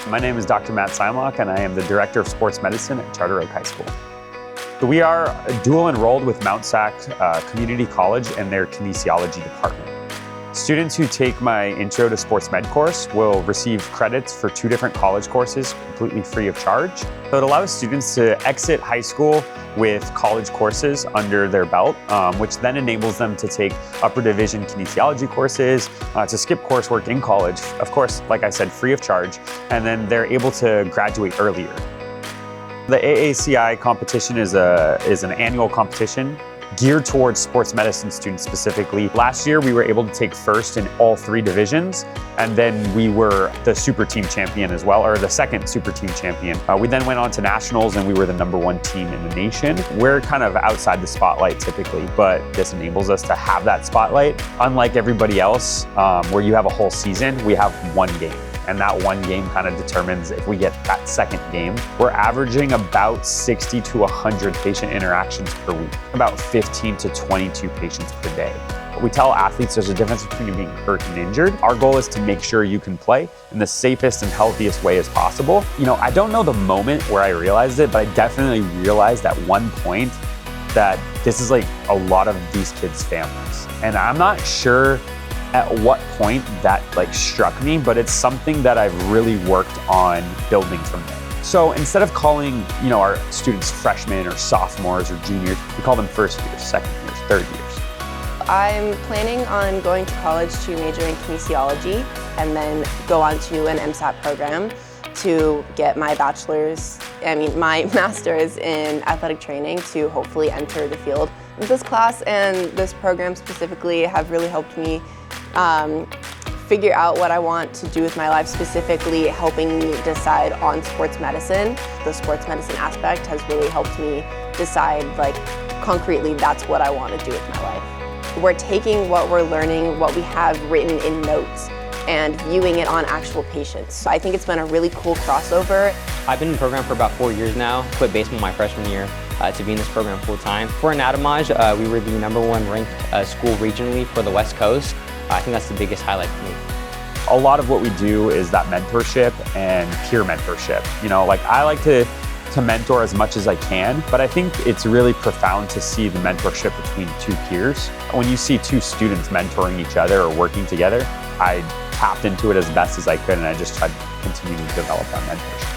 My name is Dr. Matt Simlock, and I am the Director of Sports Medicine at Charter Oak High School. We are dual enrolled with Mount Sac Community College and their kinesiology department. Students who take my Intro to Sports Med course will receive credits for 2 different college courses completely free of charge. So it allows students to exit high school with college courses under their belt, which then enables them to take upper division kinesiology courses, to skip coursework in college, of course, like I said, free of charge, and then they're able to graduate earlier. The AACI competition is an annual competition geared towards sports medicine students specifically. Last year, we were able to take first in all 3 divisions, and then we were the super team champion as well, or the second super team champion. We then went on to nationals, and we were the #1 team in the nation. We're kind of outside the spotlight typically, but this enables us to have that spotlight. Unlike everybody else, where you have a whole season, we have 1 game. And that 1 game kind of determines if we get that second game. We're averaging about 60 to 100 patient interactions per week, about 15 to 22 patients per day. We tell athletes there's a difference between being hurt and injured. Our goal is to make sure you can play in the safest and healthiest way as possible. You know, I don't know the moment where I realized it, but I definitely realized at one point that this is like a lot of these kids' families. And I'm not sure at what point that struck me, but it's something that I've really worked on building from there. So instead of calling, our students freshmen or sophomores or juniors, we call them first years, second years, third years. I'm planning on going to college to major in kinesiology and then go on to an MSAT program to get my my master's in athletic training to hopefully enter the field. This class and this program specifically have really helped me figure out what I want to do with my life, specifically helping me decide on sports medicine. The sports medicine aspect has really helped me decide concretely that's what I want to do with my life. We're taking what we're learning, what we have written in notes, and viewing it on actual patients. So I think it's been a really cool crossover. I've been in the program for about 4 years now, quit baseball my freshman year to be in this program full time. For anatomage, we were the #1 ranked school regionally for the West Coast. I think that's the biggest highlight for me. A lot of what we do is that mentorship and peer mentorship. I like to mentor as much as I can, but I think it's really profound to see the mentorship between 2 peers. When you see 2 students mentoring each other or working together, I tapped into it as best as I could, and I just tried to continue to develop that mentorship.